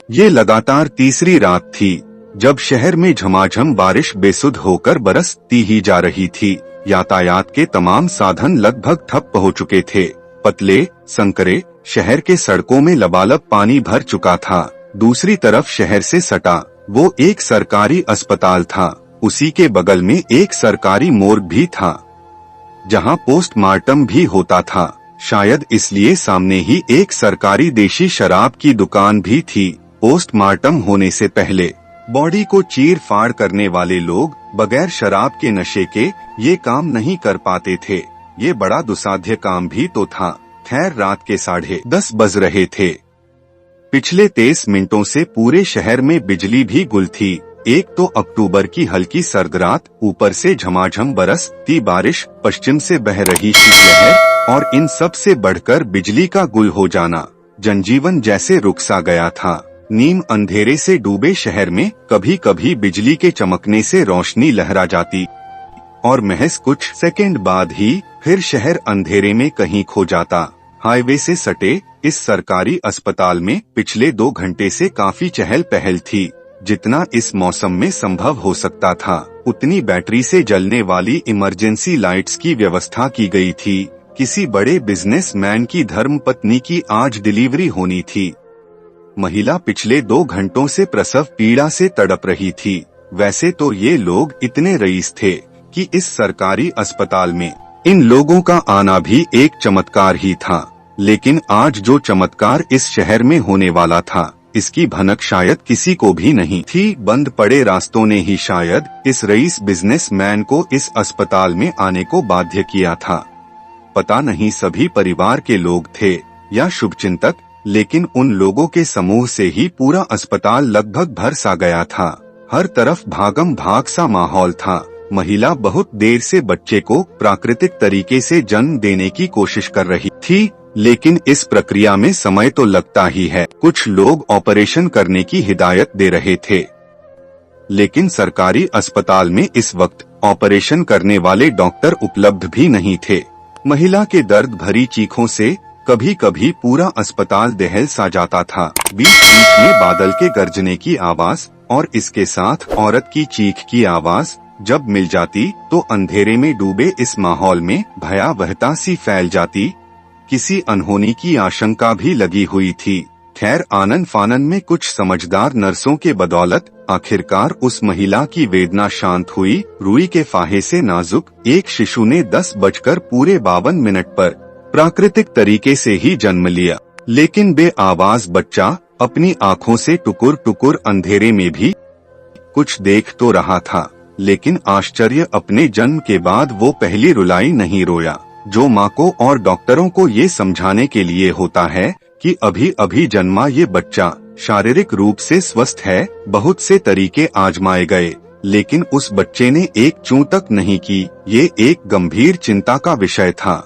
ये लगातार तीसरी रात थी जब शहर में झमाझम बारिश बेसुध होकर बरसती ही जा रही थी। यातायात के तमाम साधन लगभग ठप हो चुके थे। पतले संकरे शहर के सड़कों में लबालब पानी भर चुका था। दूसरी तरफ शहर से सटा वो एक सरकारी अस्पताल था। उसी के बगल में एक सरकारी मोर्ग भी था जहां पोस्टमार्टम भी होता था। शायद इसलिए सामने ही एक सरकारी देशी शराब की दुकान भी थी। पोस्टमार्टम होने से पहले बॉडी को चीर फाड़ करने वाले लोग बगैर शराब के नशे के ये काम नहीं कर पाते थे। ये बड़ा दुस्साध्य काम भी तो था। खैर रात के 10:30 बज रहे थे। पिछले 23 मिनटों से पूरे शहर में बिजली भी गुल थी। एक तो अक्टूबर की हल्की सर्द रात, ऊपर से झमाझम बरसती बारिश, पश्चिम से बह रही शीतलहर और इन सब से बढ़कर बिजली का गुल हो जाना। जनजीवन जैसे रुक सा गया था। नीम अंधेरे से डूबे शहर में कभी कभी बिजली के चमकने से रोशनी लहरा जाती और महज कुछ सेकंड बाद ही फिर शहर अंधेरे में कहीं खो जाता। हाईवे से सटे इस सरकारी अस्पताल में पिछले 2 घंटे से काफी चहल पहल थी। जितना इस मौसम में संभव हो सकता था उतनी बैटरी से जलने वाली इमरजेंसी लाइट्स की व्यवस्था की गई थी। किसी बड़े बिजनेसमैन की धर्मपत्नी की आज डिलीवरी होनी थी। महिला पिछले 2 घंटों से प्रसव पीड़ा से तड़प रही थी। वैसे तो ये लोग इतने रईस थे कि इस सरकारी अस्पताल में इन लोगों का आना भी एक चमत्कार ही था। लेकिन आज जो चमत्कार इस शहर में होने वाला था इसकी भनक शायद किसी को भी नहीं थी। बंद पड़े रास्तों ने ही शायद इस रईस बिजनेसमैन को इस अस्पताल में आने को बाध्य किया था। पता नहीं सभी परिवार के लोग थे या शुभचिंतक, लेकिन उन लोगों के समूह से ही पूरा अस्पताल लगभग भर सा गया था। हर तरफ भागम भाग सा माहौल था। महिला बहुत देर से बच्चे को प्राकृतिक तरीके से जन्म देने की कोशिश कर रही थी, लेकिन इस प्रक्रिया में समय तो लगता ही है। कुछ लोग ऑपरेशन करने की हिदायत दे रहे थे, लेकिन सरकारी अस्पताल में इस वक्त ऑपरेशन करने वाले डॉक्टर उपलब्ध भी नहीं थे। महिला के दर्द भरी चीखों से कभी कभी पूरा अस्पताल दहल सा जाता था। बीच बीच में बादल के गरजने की आवाज और इसके साथ औरत की चीख की आवाज जब मिल जाती तो अंधेरे में डूबे इस माहौल में भयावहता सी फैल जाती। किसी अनहोनी की आशंका भी लगी हुई थी। खैर आनन फानन में कुछ समझदार नर्सों के बदौलत आखिरकार उस महिला की वेदना शांत हुई। रुई के फाहे से नाजुक एक शिशु ने 10:52 पर प्राकृतिक तरीके से ही जन्म लिया, लेकिन बेआवाज बच्चा अपनी आँखों से टुकुर टुकुर अंधेरे में भी कुछ देख तो रहा था। लेकिन आश्चर्य, अपने जन्म के बाद वो पहली रुलाई नहीं रोया, जो माँ को और डॉक्टरों को ये समझाने के लिए होता है कि अभी अभी जन्मा ये बच्चा शारीरिक रूप से स्वस्थ है। बहुत से तरीके आजमाए गए, लेकिन उस बच्चे ने एक चूं तक नहीं की। ये एक गंभीर चिंता का विषय था।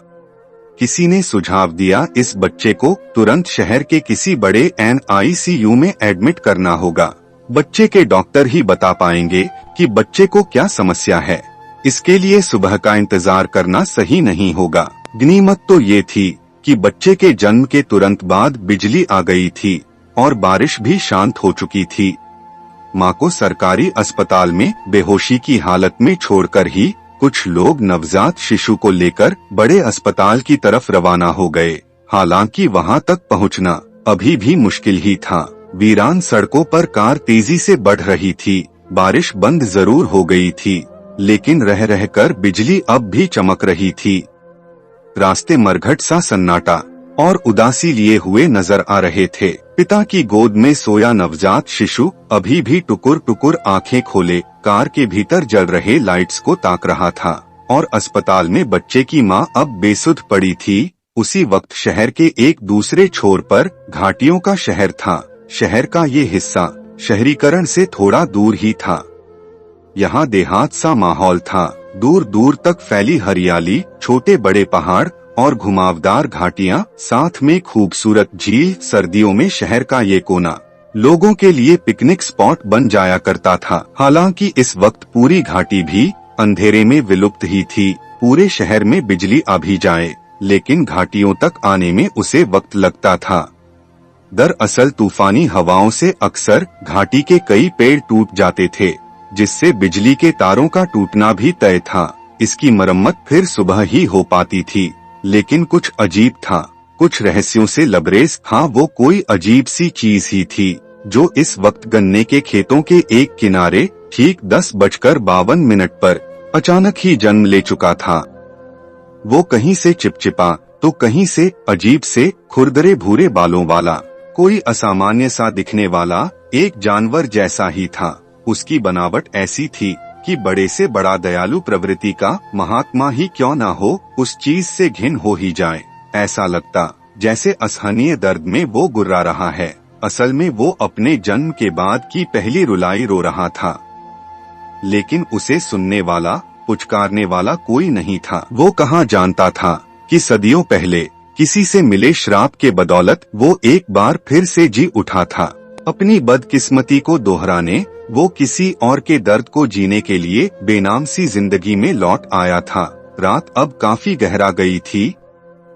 किसी ने सुझाव दिया इस बच्चे को तुरंत शहर के किसी बड़े NICU में एडमिट करना होगा। बच्चे के डॉक्टर ही बता पाएंगे कि बच्चे को क्या समस्या है। इसके लिए सुबह का इंतजार करना सही नहीं होगा। गनीमत तो ये थी कि बच्चे के जन्म के तुरंत बाद बिजली आ गई थी और बारिश भी शांत हो चुकी थी। माँ को सरकारी अस्पताल में बेहोशी की हालत में छोड़कर ही कुछ लोग नवजात शिशु को लेकर बड़े अस्पताल की तरफ रवाना हो गए। हालांकि वहां तक पहुंचना अभी भी मुश्किल ही था। वीरान सड़कों पर कार तेजी से बढ़ रही थी। बारिश बंद जरूर हो गई थी, लेकिन रह रहकर बिजली अब भी चमक रही थी। रास्ते मरघट सा सन्नाटा और उदासी लिए हुए नजर आ रहे थे। पिता की गोद में सोया नवजात शिशु अभी भी टुकुर टुकुर आंखें खोले कार के भीतर जल रहे लाइट्स को ताक रहा था और अस्पताल में बच्चे की मां अब बेसुध पड़ी थी। उसी वक्त शहर के एक दूसरे छोर पर घाटियों का शहर था। शहर का ये हिस्सा शहरीकरण से थोड़ा दूर ही था। यहाँ देहात सा माहौल था। दूर दूर तक फैली हरियाली, छोटे बड़े पहाड़ और घुमावदार घाटियां, साथ में खूबसूरत झील। सर्दियों में शहर का ये कोना लोगों के लिए पिकनिक स्पॉट बन जाया करता था। हालांकि इस वक्त पूरी घाटी भी अंधेरे में विलुप्त ही थी। पूरे शहर में बिजली आ भी जाए, लेकिन घाटियों तक आने में उसे वक्त लगता था। दरअसल तूफानी हवाओं से अक्सर घाटी के कई पेड़ टूट जाते थे, जिससे बिजली के तारों का टूटना भी तय था। इसकी मरम्मत फिर सुबह ही हो पाती थी, लेकिन कुछ अजीब था, कुछ रहस्यों से लबरेज। हाँ, वो कोई अजीब सी चीज ही थी जो इस वक्त गन्ने के खेतों के एक किनारे ठीक 10:52 पर अचानक ही जन्म ले चुका था। वो कहीं से चिपचिपा तो कहीं से अजीब से खुरदरे भूरे बालों वाला, कोई असामान्य सा दिखने वाला एक जानवर जैसा ही था। उसकी बनावट ऐसी थी कि बड़े से बड़ा दयालु प्रवृत्ति का महात्मा ही क्यों ना हो, उस चीज से घिन हो ही जाए। ऐसा लगता जैसे असहनीय दर्द में वो गुर्रा रहा है। असल में वो अपने जन्म के बाद की पहली रुलाई रो रहा था, लेकिन उसे सुनने वाला, पुचकारने वाला कोई नहीं था। वो कहाँ जानता था कि सदियों पहले किसी से मिले श्राप के बदौलत वो एक बार फिर से जी उठा था। अपनी बदकिस्मती को दोहराने, वो किसी और के दर्द को जीने के लिए बेनाम सी जिंदगी में लौट आया था। रात अब काफी गहरा गई थी।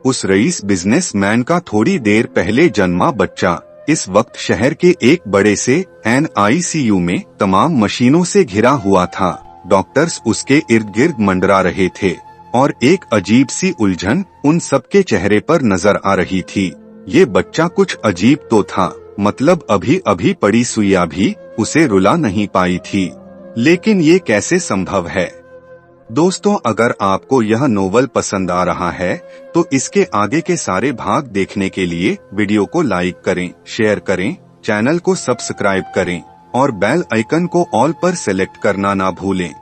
उस रईस बिजनेसमैन का थोड़ी देर पहले जन्मा बच्चा इस वक्त शहर के एक बड़े से NICU में तमाम मशीनों से घिरा हुआ था। डॉक्टर्स उसके इर्द गिर्द मंडरा रहे थे और एक अजीब सी उलझन उन सबके चेहरे पर नजर आ रही थी। ये बच्चा कुछ अजीब तो था, मतलब अभी अभी पड़ी सुइया भी उसे रुला नहीं पाई थी। लेकिन ये कैसे संभव है? दोस्तों, अगर आपको यह नोवेल पसंद आ रहा है तो इसके आगे के सारे भाग देखने के लिए वीडियो को लाइक करें, शेयर करें, चैनल को सब्सक्राइब करें और बेल आइकन को ऑल पर सेलेक्ट करना ना भूलें।